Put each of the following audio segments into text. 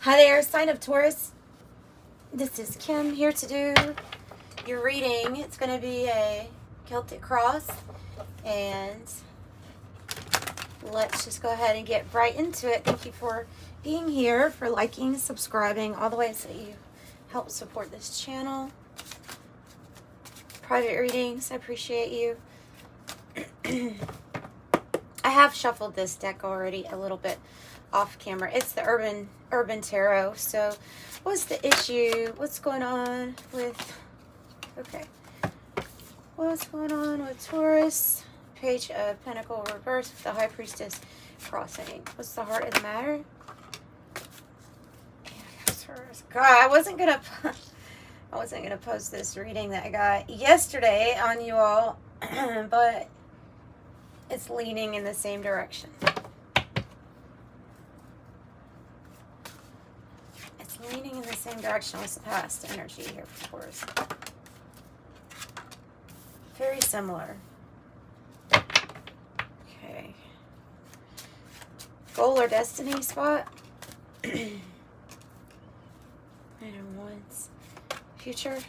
Hi there, sign of Taurus. This is Kim here to do your reading. It's going to be a Celtic cross, and let's just go ahead and get right into it. Thank you for being here, for liking, subscribing, all the ways that you help support this channel. Private readings, I appreciate you. I have shuffled this deck already a little bit off camera. It's the Urban Tarot. So what's the issue? What's going on with, okay, what's going on with Taurus? Page of Pentacle reverse with the High Priestess crossing. What's the heart of the matter? God, I wasn't gonna post this reading that I got yesterday on you all, but it's leaning in the same direction. It's leaning in the same direction. What's the past energy here for Taurus? Very similar. Okay. Goal or destiny spot. And once. Future.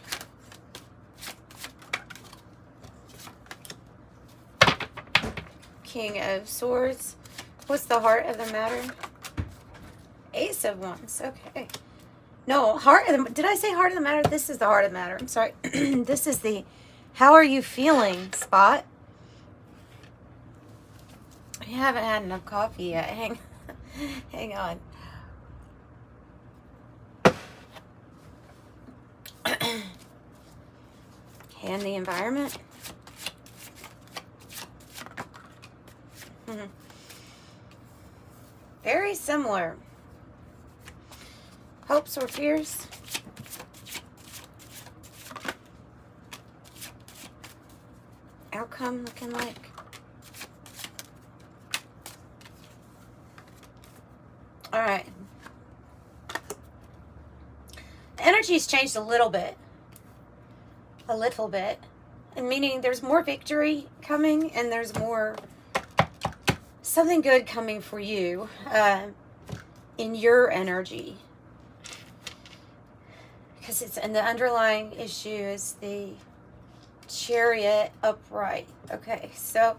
King of Swords. What's the heart of the matter? Ace of Wands. Okay. No, heart of the, did I say heart of the matter? This is the heart of the matter. I'm sorry. This is the how are you feeling spot. I haven't had enough coffee yet. Hang on. And the environment. Very similar. Hopes or fears? Outcome looking like? All right. The energy's changed a little bit. And meaning there's more victory coming and there's more something good coming for you in your energy. Because it's, and the underlying issue is the Chariot upright. Okay, so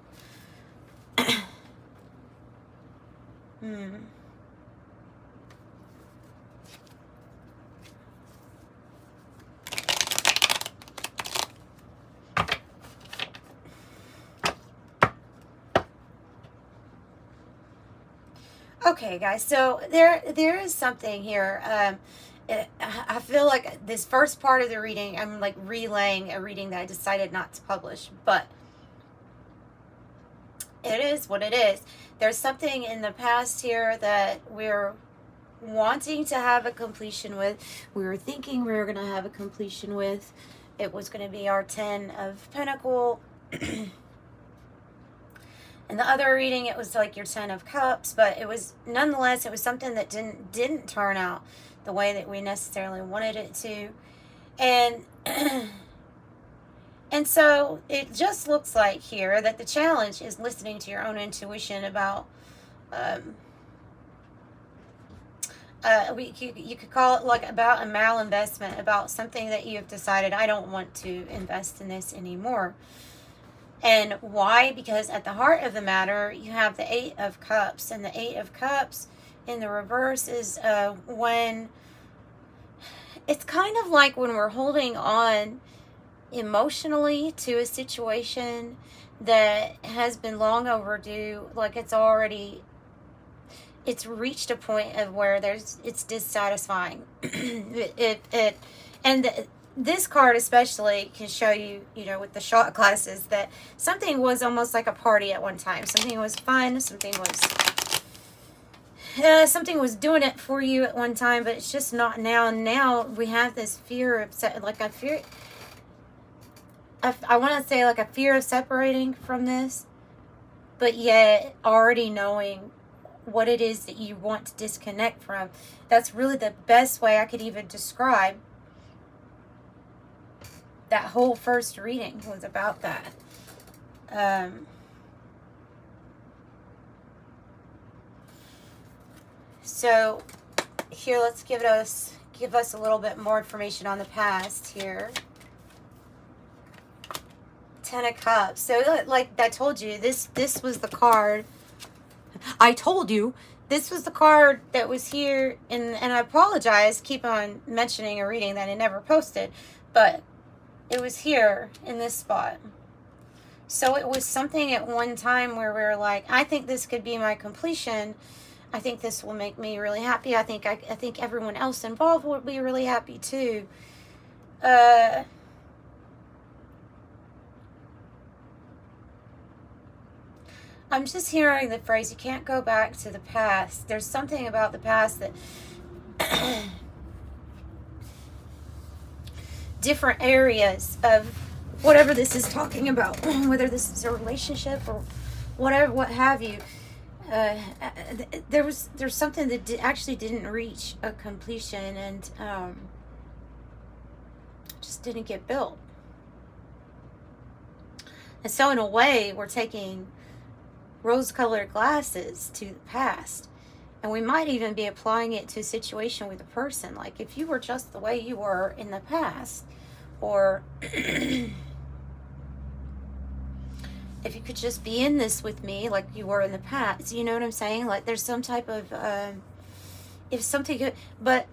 okay, guys, so there is something here. I feel like this first part of the reading, I'm like relaying a reading that I decided not to publish, but it is what it is. There's something in the past here that we're wanting to have a completion with. We were thinking we were going to have a completion with. It was going to be our 10 of Pentacle. In the other reading, it was like your 10 of Cups, but it was, nonetheless, it was something that didn't turn out the way that we necessarily wanted it to. And and so it just looks like here that the challenge is listening to your own intuition about you could call it like about a malinvestment, about something that you have decided, I don't want to invest in this anymore. And why? Because at the heart of the matter, you have the 8 of Cups, and the 8 of Cups in the reverse is when it's kind of like when we're holding on emotionally to a situation that has been long overdue, like it's reached a point of where it's dissatisfying. This card especially can show you, with the shot glasses, that something was almost like a party at one time. Something was fun. Something was doing it for you at one time, but it's just not now. Now we have this fear of, I want to say like a fear of separating from this, but yet already knowing what it is that you want to disconnect from. That's really the best way I could even describe that whole first reading was about that. So Here, let's give us a little bit more information on the past here. Ten of Cups. So, like I told you, this was the card. I told you this was the card that was here, and I apologize. Keep on mentioning and reading that I never posted, but it was here in this spot. So it was something at one time where we were like, I think this could be my completion. I think this will make me really happy. I think everyone else involved will be really happy too. I'm just hearing the phrase, you can't go back to the past. There's something about the past that different areas of whatever this is talking about, whether this is a relationship or whatever, what have you. There's something that actually didn't reach a completion, and just didn't get built. And so in a way, we're taking rose-colored glasses to the past, and we might even be applying it to a situation with a person. Like if you were just the way you were in the past, or if you could just be in this with me like you were in the past, you know what I'm saying? Like there's some type of, if something could, but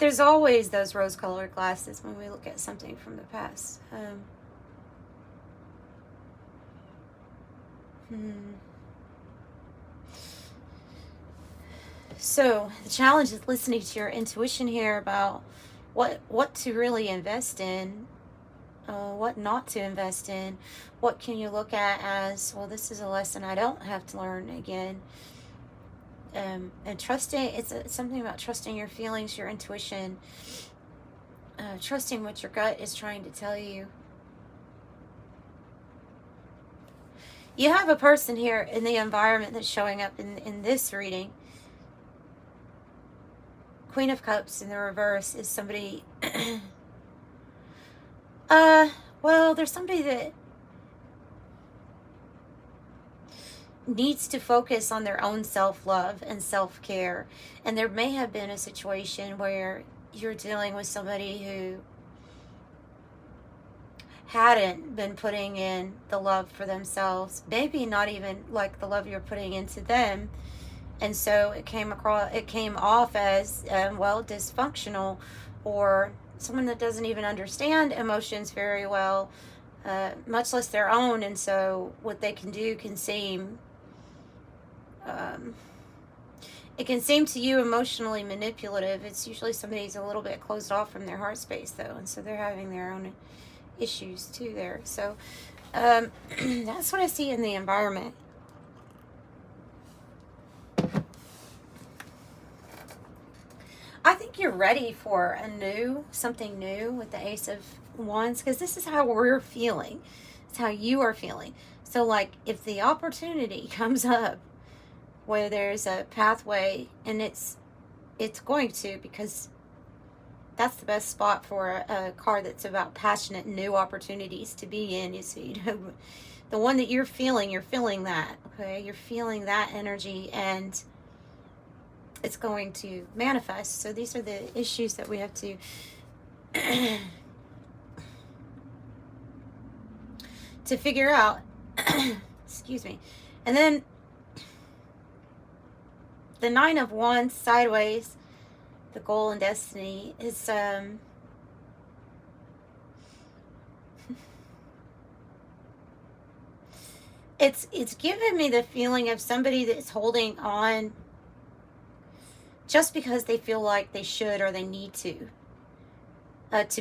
there's always those rose-colored glasses when we look at something from the past. So the challenge is listening to your intuition here about what to really invest in, what not to invest in, what can you look at as, well, this is a lesson I don't have to learn again. And trusting, it's something about trusting your feelings, your intuition, trusting what your gut is trying to tell you. You have a person here in the environment that's showing up in this reading. Queen of Cups in the reverse is somebody, well, there's somebody that needs to focus on their own self-love and self-care. And there may have been a situation where you're dealing with somebody who hadn't been putting in the love for themselves, maybe not even like the love you're putting into them, and so it came off as well, dysfunctional, or someone that doesn't even understand emotions very well, much less their own. And so what they can do can seem it can seem to you emotionally manipulative. It's usually somebody who's a little bit closed off from their heart space though, and so they're having their own issues too there. So that's what I see in the environment. I think you're ready for something new with the Ace of Wands, because this is how we're feeling. It's how you are feeling. So like if the opportunity comes up where there's a pathway, and it's going to, because that's the best spot for a card that's about passionate new opportunities to be in. You see, the one that you're feeling that, okay? You're feeling that energy, and it's going to manifest. So these are the issues that we have to to figure out. Excuse me. And then the Nine of Wands sideways, the goal and destiny, is it's given me the feeling of somebody that's holding on just because they feel like they should or they need to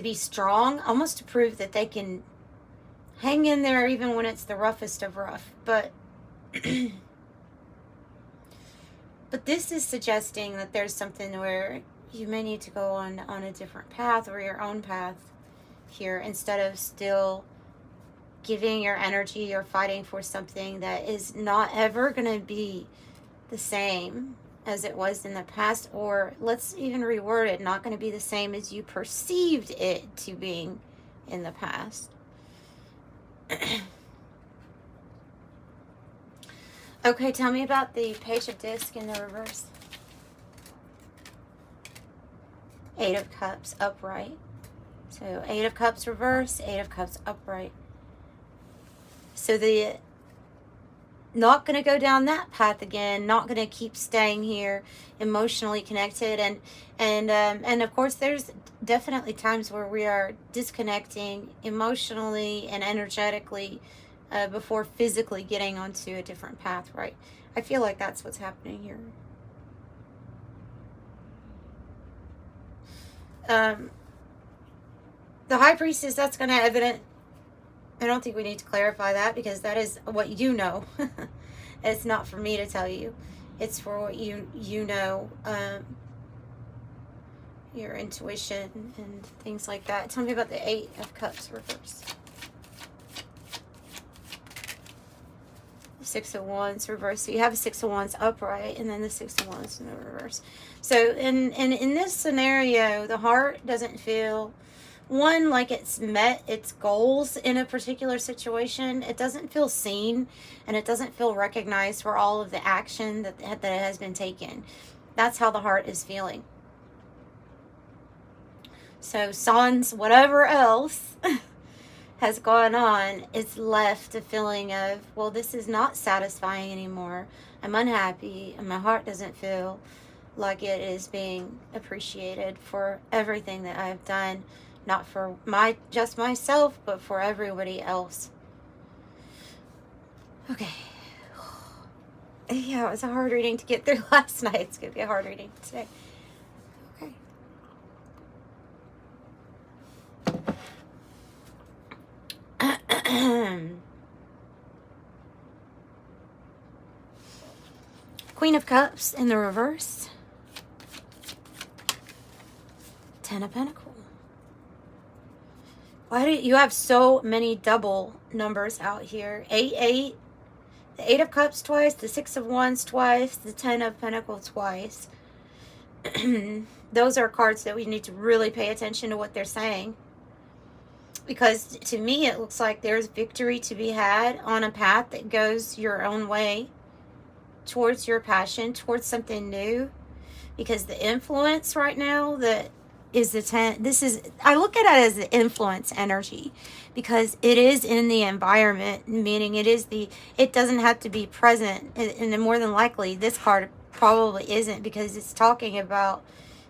be strong, almost to prove that they can hang in there even when it's the roughest of rough. But but this is suggesting that there's something where you may need to go on a different path, or your own path here, instead of still giving your energy or fighting for something that is not ever going to be the same as it was in the past, or let's even reword it, not going to be the same as you perceived it to being in the past. Okay, tell me about the Page of Disc in the reverse. Eight of Cups upright. So 8 of Cups reverse, 8 of Cups upright. So the not going to go down that path again, not going to keep staying here emotionally connected, and of course there's definitely times where we are disconnecting emotionally and energetically before physically getting onto a different path, right? I feel like that's what's happening here. The High Priestess, that's going to evident. I don't think we need to clarify that because that is what you know. It's not for me to tell you. It's for what you know, your intuition and things like that. Tell me about the 8 of Cups reverse. 6 of Wands reverse. So you have a 6 of Wands upright and then the 6 of Wands in the reverse. So in this scenario, the heart doesn't feel, one, like it's met its goals in a particular situation. It doesn't feel seen, and it doesn't feel recognized for all of the action that it has been taken. That's how the heart is feeling. So sans whatever else has gone on, it's left a feeling of, well, this is not satisfying anymore. I'm unhappy, and my heart doesn't feel like it is being appreciated for everything that I've done. Not for just myself, but for everybody else. Okay. Yeah, it was a hard reading to get through last night. It's going to be a hard reading today. Okay. Queen of Cups in the reverse. 10 of Pentacles. Why do you have so many double numbers out here? 8, 8, the 8 of Cups twice, the 6 of Wands twice, the 10 of Pentacles twice. Those are cards that we need to really pay attention to what they're saying. Because to me, it looks like there's victory to be had on a path that goes your own way towards your passion, towards something new. Because the influence right now that is the 10, I look at it as the influence energy, because it is in the environment, meaning it doesn't have to be present, and more than likely this card probably isn't, because it's talking about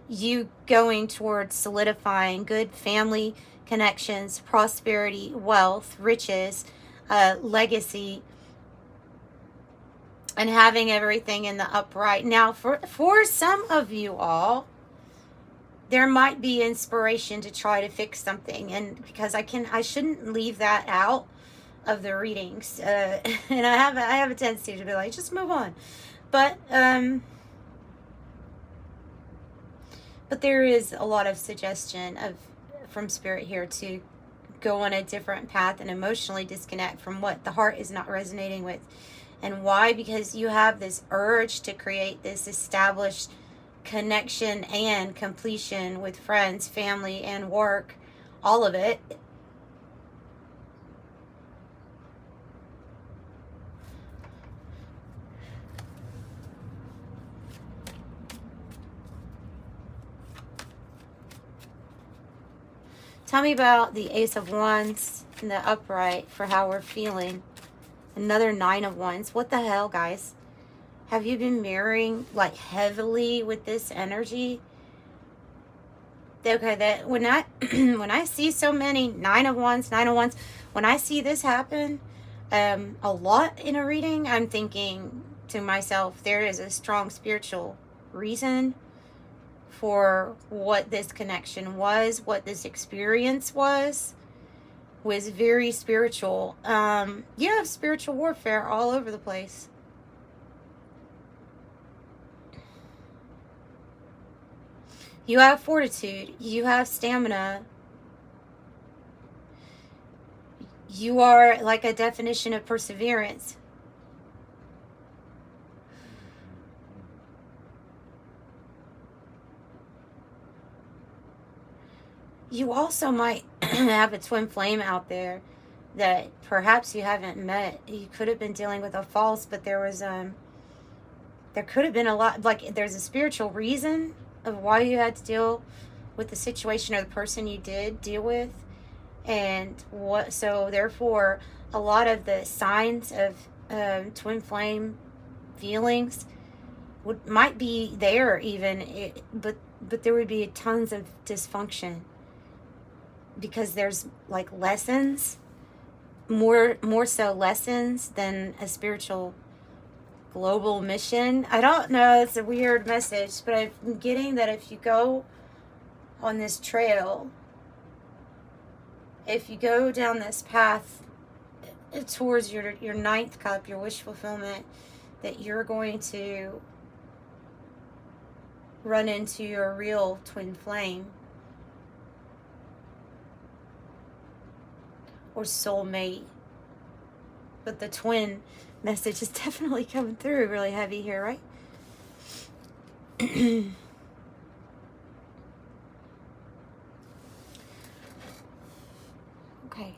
you going towards solidifying good family connections, prosperity, wealth, riches, legacy, and having everything in the upright. Now for some of you all, there might be inspiration to try to fix something, and because I shouldn't leave that out of the readings, and I have a tendency to be like, just move on, but there is a lot of suggestion from Spirit here to go on a different path and emotionally disconnect from what the heart is not resonating with. And why? Because you have this urge to create this established connection and completion with friends, family, and work, all of it. Tell me about the Ace of Wands in the upright for how we're feeling. Another 9 of Wands. What the hell, guys? Have you been mirroring like heavily with this energy? Okay, that when I see so many 9 of Wands, when I see this happen a lot in a reading, I'm thinking to myself, there is a strong spiritual reason for what this connection was, what this experience was very spiritual. You have spiritual warfare all over the place. You have fortitude. You have stamina. You are like a definition of perseverance. You also might have a twin flame out there that perhaps you haven't met. You could have been dealing with a false, but there could have been a lot, like there's a spiritual reason of why you had to deal with the situation or the person you did deal with. And so therefore, a lot of the signs of twin flame feelings might be there even, but there would be tons of dysfunction, because there's like lessons, more so lessons than a spiritual global mission. I don't know, it's a weird message, but I'm getting that if you go on this trail, if you go down this path towards your ninth cup, your wish fulfillment, that you're going to run into your real twin flame or soulmate. But the twin message is definitely coming through really heavy here, right? Okay.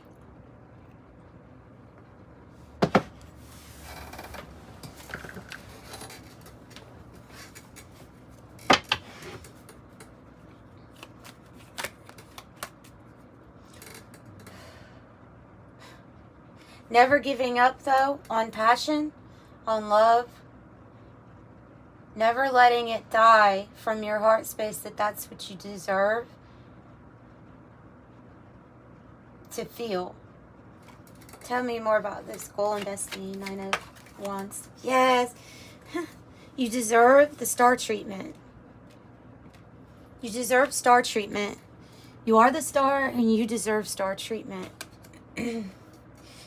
Never giving up, though, on passion, on love. Never letting it die from your heart space that that's what you deserve to feel. Tell me more about this goal and destiny, 9 of Wands. Yes. You deserve the star treatment. You deserve star treatment. You are the star and you deserve star treatment.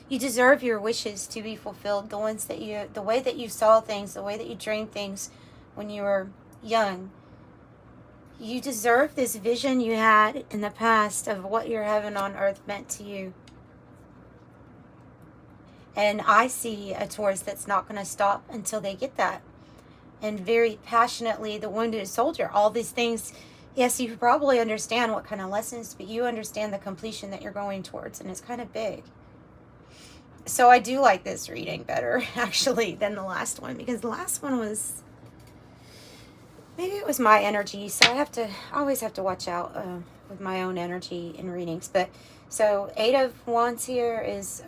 You deserve your wishes to be fulfilled, the ones that the way that you saw things, the way that you dreamed things when you were young. You deserve this vision you had in the past of what your heaven on earth meant to you. And I see a Taurus that's not going to stop until they get that. And very passionately, the wounded soldier, all these things. Yes, you probably understand what kind of lessons, but you understand the completion that you're going towards, and it's kind of big. So I do like this reading better, actually, than the last one, because the last one was, maybe it was my energy, so I always have to watch out with my own energy in readings. But so 8 of Wands here is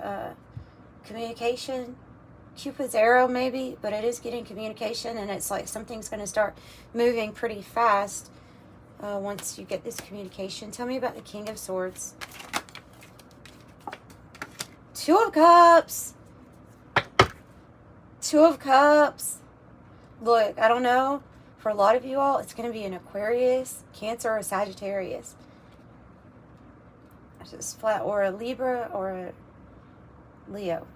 communication, Cupid's arrow maybe, but it is getting communication, and it's like something's going to start moving pretty fast once you get this communication. Tell me about the King of Swords. 2 of Cups. 2 of Cups. Look, I don't know. For a lot of you all, it's going to be an Aquarius, Cancer, or Sagittarius. It's just flat, or a Libra, or a Leo.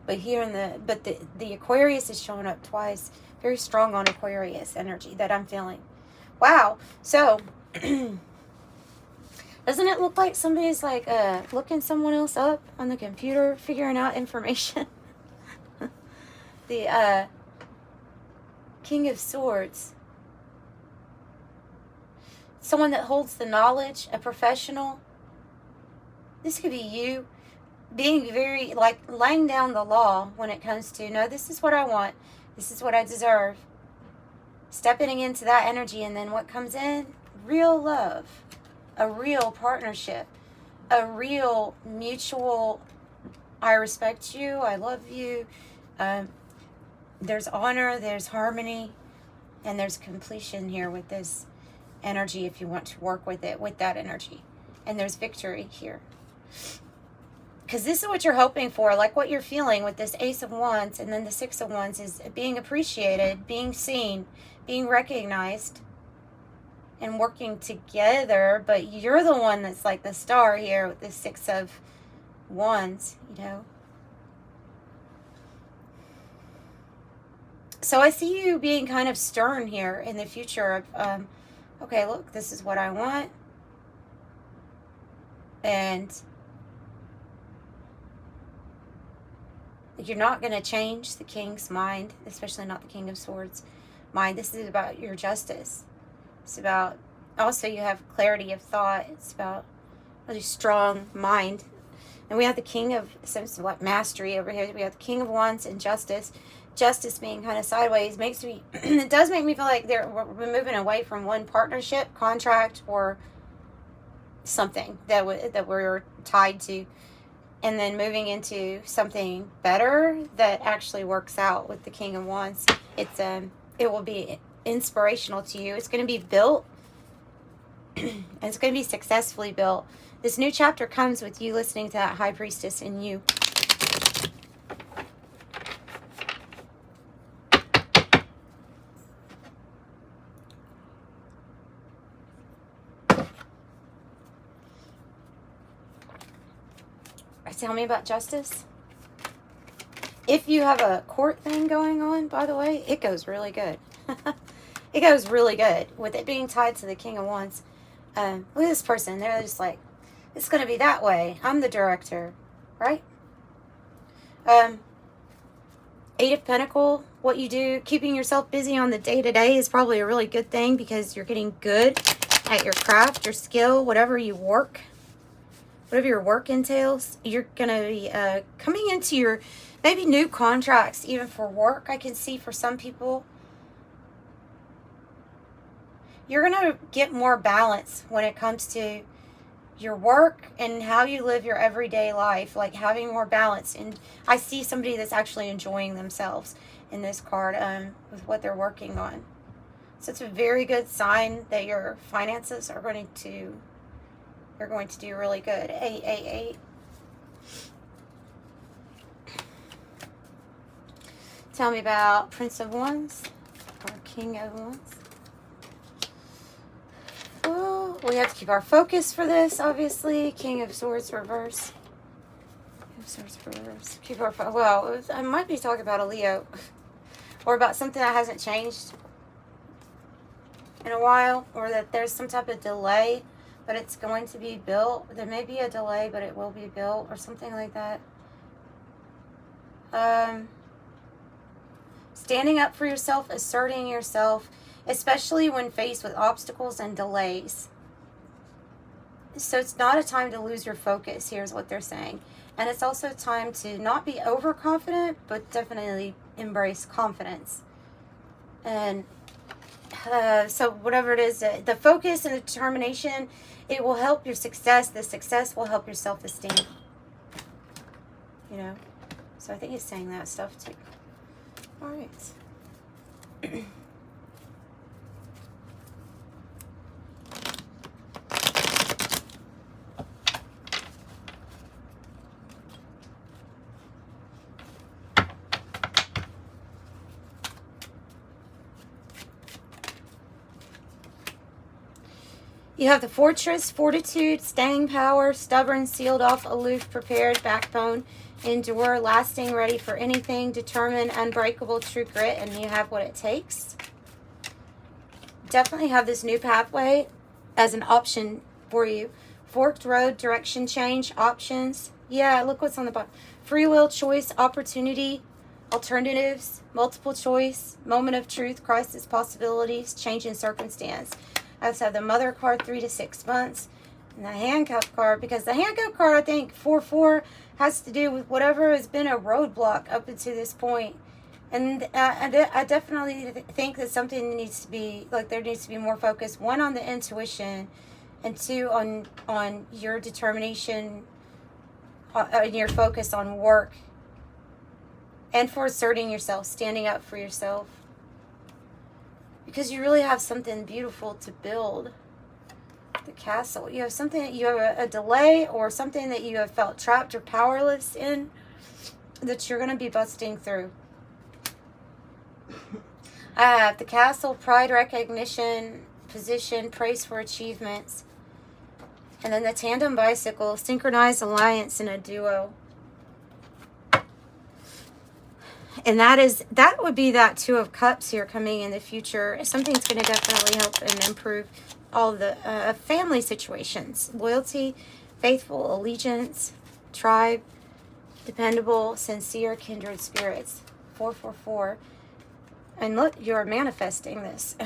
But here in the Aquarius is showing up twice. Very strong on Aquarius energy that I'm feeling. Wow. So, doesn't it look like somebody's like looking someone else up on the computer, figuring out information? The King of Swords. Someone that holds the knowledge, a professional. This could be you being very, like, laying down the law when it comes to, no, this is what I want. This is what I deserve. Stepping into that energy, and then what comes in? Real love. A real partnership. A real mutual, I respect you, I love you. There's honor, there's harmony, and there's completion here with this energy if you want to work with it, with that energy. And there's victory here. Because this is what you're hoping for, like what you're feeling with this Ace of Wands and then the 6 of Wands is being appreciated, being seen, being recognized, and working together. But you're the one that's like the star here with the 6 of Wands, you know. So I see you being kind of stern here in the future of, okay, look, this is what I want. And you're not going to change the king's mind, especially not the King of Swords mind. This is about your justice. It's about, also you have clarity of thought. It's about a really strong mind. And we have the King of, like mastery over here. We have the King of Wands and justice. Justice being kind of sideways makes me, it does make me feel like we're moving away from one partnership, contract, or something that we're tied to, and then moving into something better that actually works out with the King of Wands. It will be inspirational to you. It's going to be built, and it's going to be successfully built. This new chapter comes with you listening to that High Priestess in you. Tell me about justice. If you have a court thing going on, by the way, it goes really good. It goes really good with it being tied to the King of Wands. Look at this person. They're just like, it's going to be that way. I'm the director, right? Eight of Pentacles, what you do, keeping yourself busy on the day-to-day is probably a really good thing because you're getting good at your craft, your skill, whatever you work. Whatever your work entails, you're going to be coming into your maybe new contracts, even for work. I can see for some people, you're going to get more balance when it comes to your work and how you live your everyday life, like having more balance. And I see somebody that's actually enjoying themselves in this card with what they're working on. So it's a very good sign that your finances are going to... You're going to do really good. 888. Tell me about Prince of Wands or King of Wands. Oh, we have to keep our focus for this, obviously. King of Swords reverse. King of Swords reverse. Keep our well, I might be talking about a Leo or about something that hasn't changed in a while, or that there's some type of delay. But it's going to be built. There may be a delay, but it will be built, or something like that. Standing up for yourself, asserting yourself, especially when faced with obstacles and delays. So it's not a time to lose your focus, here's what they're saying. And it's also a time to not be overconfident, but definitely embrace confidence. And so whatever it is, the focus and the determination, it will help your success. The success will help your self-esteem. You know? So I think he's saying that stuff too. All right. You have the Fortress, Fortitude, Staying Power, Stubborn, Sealed Off, Aloof, Prepared, Backbone, Endure, Lasting, Ready for Anything, Determined, Unbreakable, True Grit, and you have what it takes. Definitely have this new pathway as an option for you. Forked Road, Direction Change, Options. Yeah, look what's on the bottom. Free Will, Choice, Opportunity, Alternatives, Multiple Choice, Moment of Truth, Crisis, Possibilities, Change in Circumstance. I also have the Mother card, 3 to 6 months, and the Handcuff card, because the Handcuff card, I think, 4-4, has to do with whatever has been a roadblock up until this point. And I definitely think that something needs to be, like, there needs to be more focus, one, on the intuition, and two, on your determination, and your focus on work, and for asserting yourself, standing up for yourself. Because you really have something beautiful to build. The Castle. You have something, you have a delay or something that you have felt trapped or powerless in that you're going to be busting through. I have the Castle, Pride, Recognition, Position, Praise for Achievements. And then the Tandem Bicycle, Synchronized Alliance, and a Duo. And that would be that Two of Cups here coming in the future. Something's going to definitely help and improve all the family situations. Loyalty, faithful, allegiance, tribe, dependable, sincere, kindred spirits. 444. And look, you're manifesting this.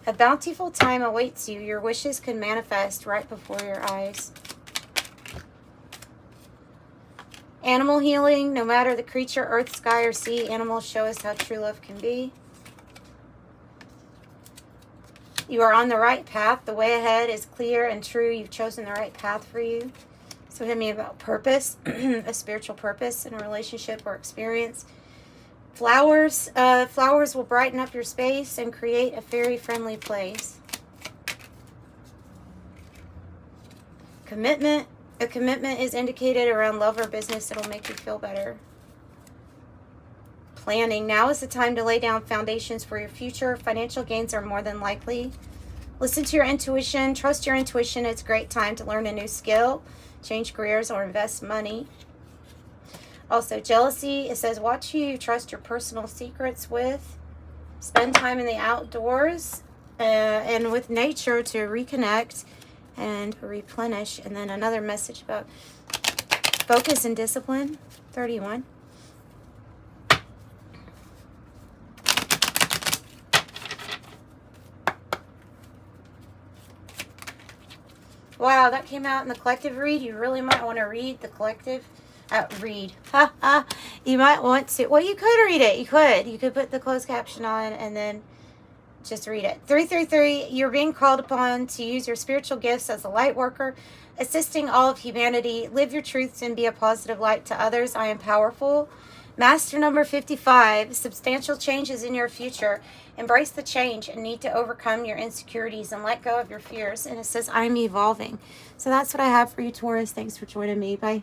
A bountiful time awaits you. Your wishes can manifest right before your eyes. Animal healing. No matter the creature, earth, sky, or sea, animals show us how true love can be. You are on the right path. The way ahead is clear and true. You've chosen the right path for you. So hit me about purpose, a spiritual purpose in a relationship or experience. Flowers. Flowers will brighten up your space and create a fairy-friendly place. Commitment. A commitment is indicated around love or business. It'll make you feel better. Planning. Now is the time to lay down foundations for your future. Financial gains are more than likely. Listen to your intuition. Trust your intuition. It's a great time to learn a new skill, change careers, or invest money. Also, jealousy. It says, watch who you trust your personal secrets with. Spend time in the outdoors and with nature to reconnect and replenish. And then another message about focus and discipline. 31. Wow, that came out in the collective read. You really might want to read the collective. You might want to. Well, you could read it. You could put the closed caption on and then just read it. 333. You're being called upon to use your spiritual gifts as a light worker, assisting all of humanity. Live your truths and be a positive light to others. I am powerful. Master number 55. Substantial changes in your future. Embrace the change and need to overcome your insecurities and let go of your fears. And it says, I'm evolving. So that's what I have for you, Taurus. Thanks for joining me. Bye.